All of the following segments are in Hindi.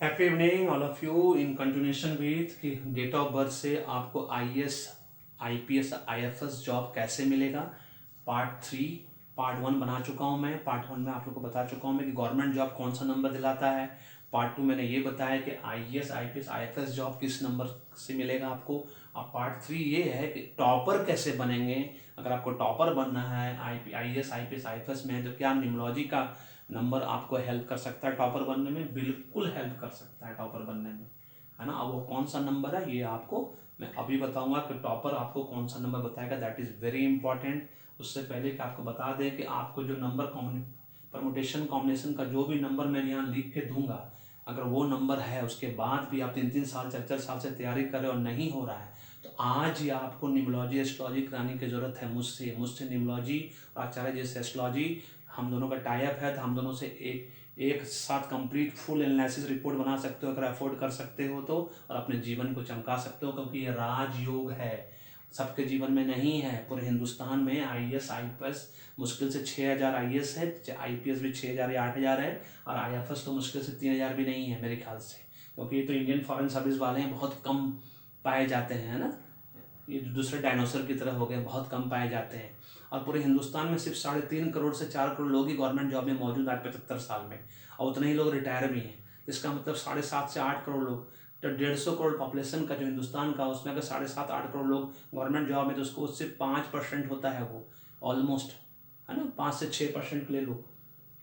Happy evening all of you. In continuation with कि डेट ऑफ बर्थ से आपको आईएएस आईपीएस आईएफएस जॉब कैसे मिलेगा। पार्ट 1 बना चुका हूँ मैं। पार्ट 1 में आप लोग को बता चुका हूँ मैं कि गवर्नमेंट जॉब कौन सा नंबर दिलाता है। पार्ट 2 मैंने ये बताया कि आईएएस आईपीएस आईएफएस जॉब किस नंबर से मिलेगा आपको। अब पार्ट 3 ये है कि टॉपर कैसे बनेंगे। अगर आपको टॉपर बनना है आईएएस आईपीएस आईएफएस में तो क्या न्यूमरोलॉजी का नंबर आपको हेल्प कर सकता है टॉपर बनने में। बिल्कुल हेल्प कर सकता है टॉपर बनने में, है ना। अब वो कौन सा नंबर है ये आपको मैं अभी बताऊंगा कि टॉपर आपको कौन सा नंबर बताएगा। That is very important. उससे पहले कि आपको बता दें कि आपको जो नंबर परमुटेशन कॉम्बिनेशन का जो भी नंबर मैं यहाँ लिख के दूंगा, अगर वो नंबर है उसके बाद भी आप 3-3 साल 4-4 साल से तैयारी कर रहे हो और नहीं हो रहा है तो आज ही आपको न्यूमरोलॉजी एस्ट्रोलॉजी कराने की जरूरत है। मुझसे न्यूमरोलॉजी आचार्य जैसे एस्ट्रोलॉजी हम दोनों का टाई अप है तो हम दोनों से एक साथ कंप्लीट फुल एनालिसिस रिपोर्ट बना सकते हो अगर अफोर्ड कर सकते हो तो, और अपने जीवन को चमका सकते हो क्योंकि ये राजयोग है। सबके जीवन में नहीं है। पूरे हिंदुस्तान में आईएएस आईपीएस मुश्किल से 6000 आईएएस है, आईपीएस भी 6000 या 8000 है, और आईएफएस तो मुश्किल से 3000 भी नहीं है मेरे ख्याल से, क्योंकि ये तो इंडियन फॉरेन सर्विस वाले हैं, बहुत कम पाए जाते हैं, है ना। ये दूसरे डायनासोर की तरह हो गए, बहुत कम पाए जाते हैं। और पूरे हिंदुस्तान में सिर्फ 3.5 करोड़ से 4 करोड़ लोग ही गवर्नमेंट जॉब में मौजूद आज 75 साल में, और उतने ही लोग रिटायर भी हैं। इसका मतलब 7.5 से 8 करोड़ लोग, तो 150 करोड़ पॉपुलेशन का जो हिंदुस्तान का, उसमें अगर 7.5-8 करोड़ लोग गवर्नमेंट जॉब में तो उसको सिर्फ 5% होता है वो, ऑलमोस्ट, है ना। 5 से 6% ले लो,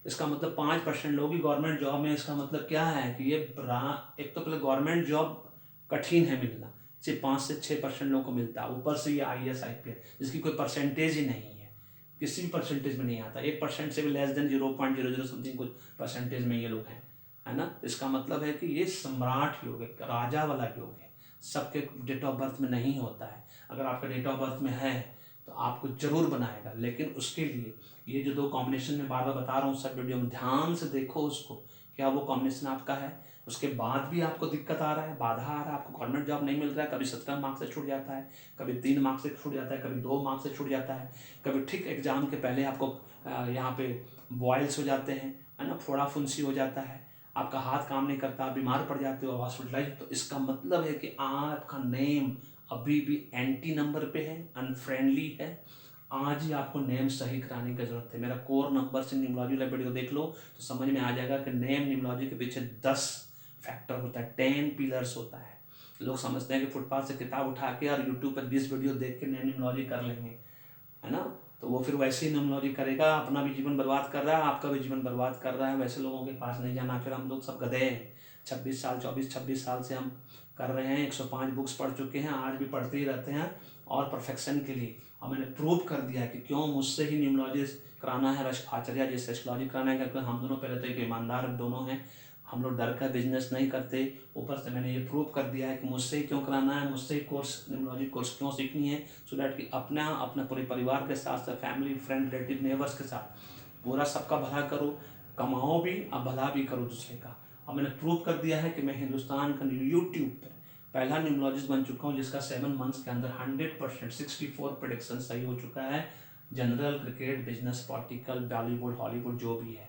इसका मतलब 5% लोग ही गवर्नमेंट जॉब में। इसका मतलब क्या है कि ये एक तो पहले गवर्नमेंट जॉब कठिन है मिलना, सिर्फ 5 से 6% लोगों को मिलता है। ऊपर से ये आईएएस आईपीएस जिसकी कोई परसेंटेज ही नहीं है, किसी भी परसेंटेज में नहीं आता, 1% से भी लेस देन 0.00 समथिंग कुछ परसेंटेज में ये लोग हैं, है ना। इसका मतलब है कि ये सम्राट योग है, राजा वाला योग है, सबके डेट ऑफ बर्थ में नहीं होता है। अगर आपका डेट ऑफ बर्थ में है तो आपको जरूर बनाएगा, लेकिन उसके लिए ये जो दो कॉम्बिनेशन में बार बार बता रहा हूँ सब वीडियो में, ध्यान से देखो उसको, क्या वो कॉम्बिनेशन आपका है। उसके बाद भी आपको दिक्कत आ रहा है, बाधा आ रहा है, आपको गवर्नमेंट जॉब नहीं मिल रहा है, कभी 17 मार्क्स से छूट जाता है, कभी 3 मार्क्स से छूट जाता है, कभी 2 मार्क्स से छूट जाता है, कभी ठीक एग्जाम के पहले आपको यहाँ पे बॉयल्स हो जाते हैं, है ना, फोड़ा फुंसी हो जाता है, आपका हाथ काम नहीं करता, बीमार पड़ जाते हो, हॉस्पिटलाइज। तो इसका मतलब है कि आपका नेम अभी भी एंटी नंबर पे है, अनफ्रेंडली है। आज ही आपको नेम सही कराने की जरूरत है। मेरा कोर नंबर से न्यूमरोलॉजी वाला वीडियो देख लो तो समझ में आ जाएगा कि नेम न्यूमरोलॉजी के पीछे 10 फैक्टर होता है, 10 पिलर्स होता है। लोग समझते हैं कि फुटपाथ से किताब उठा के और यूट्यूब पर 20 वीडियो देख के नेम न्यूमरोलॉजी कर लेंगे, है ना। तो वो फिर वैसे ही न्यूमरोलॉजी करेगा, अपना भी जीवन बर्बाद कर रहा है, आपका भी जीवन बर्बाद कर रहा है। वैसे लोगों के पास नहीं जाना। फिर हम लोग सब गधे हैं। 26 साल से हम कर रहे हैं, 105 बुक्स पढ़ चुके हैं, आज भी पढ़ते ही रहते हैं, और परफेक्शन के लिए। और मैंने प्रूव कर दिया है कि क्यों मुझसे ही न्यूमरोलॉजी कराना है, आचार्य जैसे एस्ट्रोलॉजी कराना है, क्योंकि हम दोनों पहले तो एक ईमानदार दोनों हैं, हम लोग डर का बिजनेस नहीं करते। ऊपर से मैंने ये प्रूव कर दिया है कि मुझसे ही क्यों कराना है, मुझसे ही कोर्स न्यूमरोलॉजी कोर्स क्यों सीखनी है, सो डैट कि अपना पूरे परिवार के साथ साथ फैमिली फ्रेंड रिलेटिव नेबर्स के साथ पूरा सबका भला करो, कमाओ भी और भला भी करो दूसरे का। और मैंने प्रूव कर दिया है कि मैं हिंदुस्तान का यूट्यूब पर पहला न्यूमरोलॉजिस्ट बन चुका हूँ जिसका 7 मंथ्स के अंदर 100% 64 प्रेडिक्शन सही हो चुका है। General, cricket, business, political, Bollywood, Hollywood जो भी है।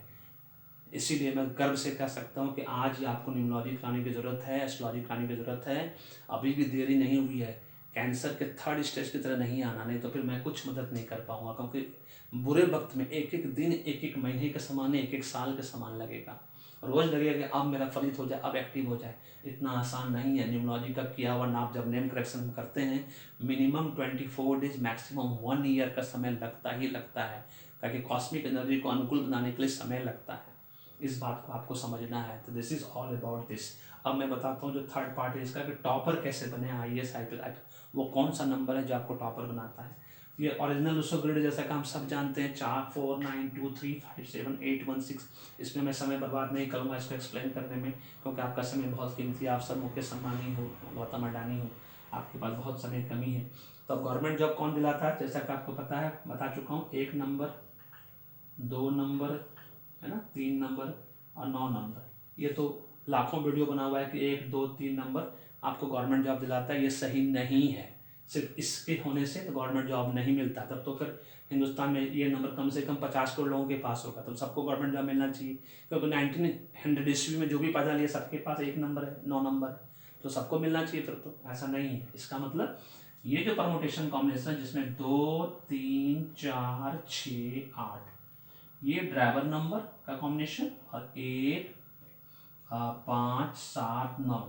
इसीलिए मैं गर्व से कह सकता हूँ कि आज ही आपको न्यूमरोलॉजी कराने की ज़रूरत है, एस्ट्रोलॉजी कराने की ज़रूरत है। अभी भी देरी नहीं हुई है। कैंसर के 3rd स्टेज की तरह नहीं आना, नहीं तो फिर मैं कुछ मदद नहीं कर पाऊंगा, क्योंकि बुरे वक्त में एक एक दिन, एक एक महीने के समान, एक एक साल के समान लगेगा। रोज़ लगेगा कि अब मेरा फलित हो जाए, अब एक्टिव हो जाए। इतना आसान नहीं है। न्यूमरोलॉजी का किया हुआ नाप जब नेम करेक्शन करते हैं, मिनिमम 24 डेज, मैक्सिमम 1 ईयर का समय लगता ही लगता है, ताकि कॉस्मिक एनर्जी को अनुकूल बनाने के लिए समय लगता है। इस बात को आपको समझना है। तो this is all about this. अब मैं बताता हूँ जो थर्ड पार्ट है इसका, कि टॉपर कैसे बने आईएएस आईपीएस, वो कौन सा नंबर है जो आपको टॉपर बनाता है। ये ओरिजिनल उसो ग्रिड जैसा कि हम सब जानते हैं, 4 4 9 2 3 5 7 8 1 6। इसमें मैं समय बर्बाद नहीं करूँगा इसको एक्सप्लेन करने में, क्योंकि आपका समय बहुत कीमती है। आप सब मुख्य सम्मानी हो, गौतम अडानी हो, आपके पास बहुत समय कमी है। तो गवर्नमेंट जॉब कौन दिलाता है, जैसा कि आपको पता है, बता चुका हूँ। 1 नंबर, 2 नंबर, है ना, 3 नंबर और 9 नंबर। ये तो लाखों वीडियो बना हुआ है कि 1 2 3 नंबर आपको गवर्नमेंट जॉब दिलाता है। ये सही नहीं है, सिर्फ इसके होने से तो गवर्नमेंट जॉब नहीं मिलता। तब तो फिर हिंदुस्तान में ये नंबर कम से कम 50 करोड़ लोगों के पास होगा, तो सबको गवर्नमेंट जॉब मिलना चाहिए। क्योंकि 1900 ईस्वी में जो भी पैदा लिया सबके पास 1 नंबर है, 9 नंबर है, तो सबको मिलना चाहिए। फिर तो ऐसा नहीं है। इसका मतलब ये जो परमुटेशन कॉम्बिनेशन जिसमें 2 3 4 6 8 ये ड्राइवर नंबर का कॉम्बिनेशन, और 1 5 7 9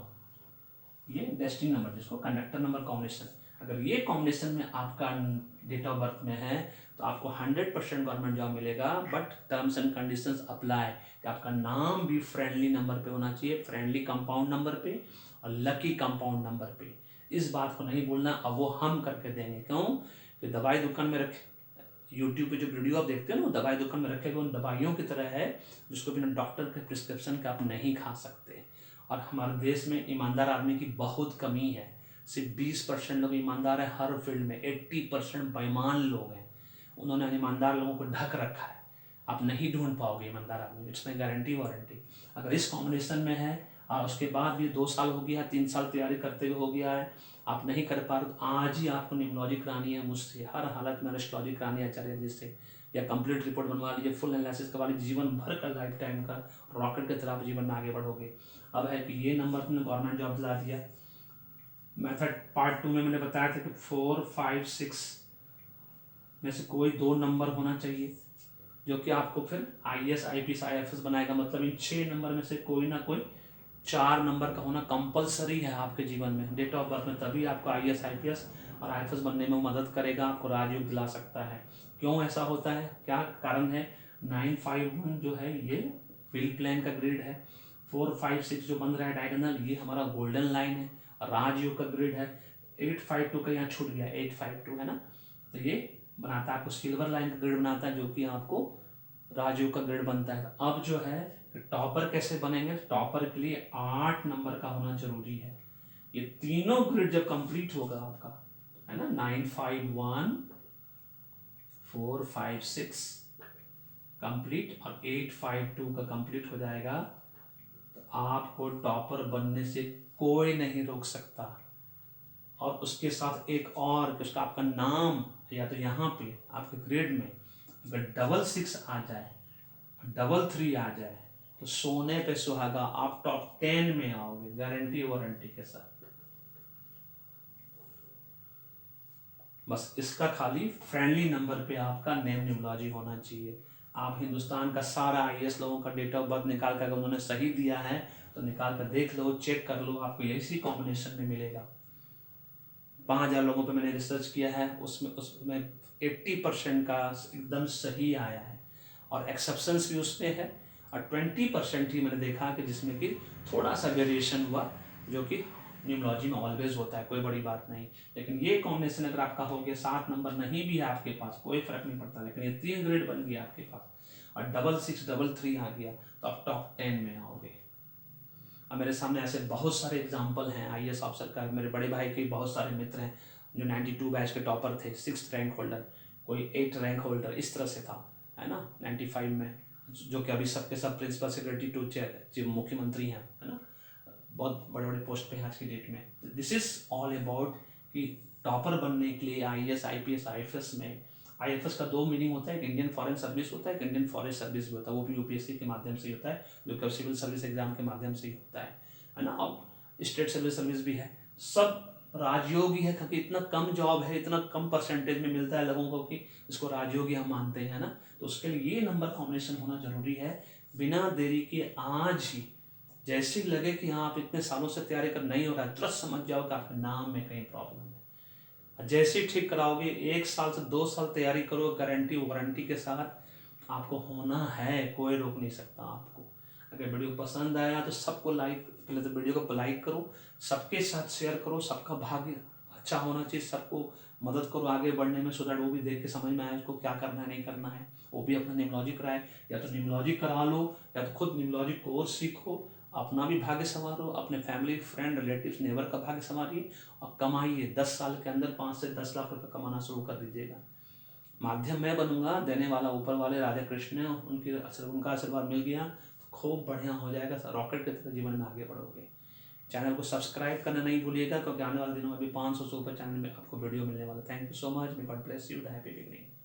ये डेस्टिनी नंबर जिसको कंडक्टर नंबर कॉम्बिनेशन। अगर ये कॉम्बिनेशन में आपका डेट ऑफ बर्थ में है तो आपको 100% गवर्नमेंट जॉब मिलेगा। But terms and conditions apply कि आपका नाम भी फ्रेंडली नंबर पे होना चाहिए, फ्रेंडली कंपाउंड नंबर पे और लकी कंपाउंड नंबर पे। इस बात को नहीं बोलना, अब वो हम करके देंगे। क्यों? कि दवाई दुकान में रखे, यूट्यूब पे जो वीडियो आप देखते हो ना, वो दवाई दुकान में रखे गए उन दवाइयों की तरह है जिसको बिना डॉक्टर के प्रिस्क्रिप्शन के आप नहीं खा सकते। और हमारे देश में ईमानदार आदमी की बहुत कमी है। सिर्फ 20% लोग ईमानदार हैं हर फील्ड में, 80% बेईमान लोग हैं। उन्होंने ईमानदार लोगों को ढक रखा है। आप नहीं ढूंढ पाओगे ईमानदार आदमी, इसमें गारंटी वारंटी। अगर इस कॉम्बिनेशन में है और उसके बाद भी 2 साल हो गया, 3 साल तैयारी करते हुए हो गया है, आप नहीं कर पा रहे, तो आज ही आपको न्यूमरोलॉजी करानी है मुझसे, हर हालत में एस्ट्रोलॉजी करानी है आचार्य जी से, या कंप्लीट रिपोर्ट बनवा लीजिए, फुल एनालिसिस करवा लीजिए, जीवन भर का लाइफ टाइम का रॉकेट की तरह आप जीवन में आगे बढ़ोगे। अब है कि ये नंबर तुमने गवर्नमेंट जॉब दिला दिया। मेथड पार्ट 2 में मैंने बताया था कि 4 5 6 में से कोई 2 नंबर होना चाहिए जो कि आपको फिर IAS IPS IFS बनाएगा। मतलब इन 6 नंबर में से कोई ना कोई 4 नंबर का होना कंपलसरी है आपके जीवन में, डेट ऑफ बर्थ में, तभी आपको IAS IPS और IFS बनने में मदद करेगा, आपको राजयोग दिला सकता है। क्यों ऐसा होता है, क्या कारण है? 951 जो है ये व्हील प्लेन का ग्रिड है, 4 5 6 जो बन रहा है डायगोनल, ये हमारा गोल्डन लाइन है, राजयोग का ग्रिड है। 852 का यहाँ छूट गया, 852 है ना, तो ये बनाता है आपको सिल्वर लाइन का ग्रिड बनाता है, जो कि आपको राजयोग का ग्रिड बनता है। तो अब जो है टॉपर कैसे बनेंगे? टॉपर के लिए 8 नंबर का होना जरूरी है। ये तीनों ग्रिड जब कंप्लीट होगा आपका, है ना, 951 4 5 6 कंप्लीट और 852 का कंप्लीट हो जाएगा, तो आपको टॉपर बनने से कोई नहीं रोक सकता। और उसके साथ एक और, उसका आपका नाम या तो यहाँ पे आपके ग्रेड में अगर 666 आ जाए, 33 आ जाए, तो सोने पे सुहागा, आप टॉप 10 में आओगे, गारंटी वारंटी के साथ। बस इसका खाली फ्रेंडली नंबर पे आपका नेम न्यूमरोलॉजी होना चाहिए। आप हिंदुस्तान का सारा IAS लोगों का डेट ऑफ बर्थ निकाल कर, अगर उन्होंने सही दिया है तो निकाल कर देख लो, चेक कर लो, आपको इसी कॉम्बिनेशन में मिलेगा। 5000 लोगों पे मैंने रिसर्च किया है, उसमें 80% का एकदम सही आया है, और एक्सेप्शंस भी उसमें है, और 20% ही मैंने देखा कि जिसमें कि थोड़ा सा वेरिएशन हुआ, जो कि न्यूमरोलॉजी में ऑलवेज होता है, कोई बड़ी बात नहीं। लेकिन ये कॉम्बिनेशन अगर आपका हो गया, 7 नंबर नहीं भी है आपके पास, कोई फर्क नहीं पड़ता, लेकिन ये 3 ग्रेड बन गया आपके पास और 6633 आ गया, तो आप टॉप 10 में आओगे। अब मेरे सामने ऐसे बहुत सारे एग्जाम्पल हैं IAS ऑफिसर का। मेरे बड़े भाई के बहुत सारे मित्र हैं जो 92 बैच के टॉपर थे, 6th रैंक होल्डर, कोई 8th रैंक होल्डर, इस तरह से था, है ना, 95 में, जो कि अभी सबके सब प्रिंसिपल सेक्रेटरी टू मुख्यमंत्री हैं, है ना, बहुत बड़े बड़े पोस्ट पे हैं आज की डेट में। दिस इज ऑल अबाउट कि टॉपर बनने के लिए IAS IPS IFS में, IFS का 2 मीनिंग होता है, एक इंडियन फॉरेन सर्विस होता है, एक इंडियन फॉरेस्ट सर्विस भी होता है, वो भी UPSC के माध्यम से ही होता है, जो कि सिविल सर्विस एग्जाम के माध्यम से ही होता है ना। अब स्टेट सिविल सर्विस भी है, सब राजयोगी है, क्योंकि इतना कम जॉब है, इतना कम परसेंटेज में मिलता है लोगों को कि इसको राजयोगी हम मानते हैं ना। तो उसके लिए ये नंबर कॉम्बिनेशन होना जरूरी है। बिना देरी के आज ही, जैसे ही लगे कि हाँ आप इतने सालों से तैयारी कर नहीं हो रहा है, तुरंत समझ जाओ कि आपके नाम में कहीं प्रॉब्लम है। जैसे ही ठीक कराओगे, 1 साल से 2 साल तैयारी करो, गारंटी वारंटी के साथ आपको होना है, कोई रोक नहीं सकता आपको। अगर वीडियो पसंद आया तो सबको लाइक, पहले तो वीडियो को लाइक करो, सबके साथ शेयर करो, सबका भाग्य अच्छा होना चाहिए, सबको मदद करो आगे बढ़ने में, सो दैट वो भी देख के समझ में आए उसको क्या करना है नहीं करना है, वो भी अपना न्यूमरोलॉजी कराए, या तो न्यूमरोलॉजी करा लो या तो खुद न्यूमरोलॉजी कोर्स सीखो, अपना भी भाग्य संवारो, अपने फैमिली फ्रेंड रिलेटिव्स नेबर का भाग्य संवारिए और कमाइए। 10 साल के अंदर 5 से 10 लाख रुपए कमाना शुरू कर दीजिएगा। माध्यम मैं बनूंगा, देने वाला ऊपर वाले राधा कृष्ण है, उनका आशीर्वाद मिल गया तो खूब बढ़िया हो जाएगा, रॉकेट की तरह जीवन में आगे बढ़ोगे। चैनल को सब्सक्राइब करना नहीं भूलिएगा, क्योंकि आने वाले दिनों में भी 500 से ऊपर चैनल में आपको वीडियो मिलने वाला है। Thank you so much, may God bless you, happy beginning.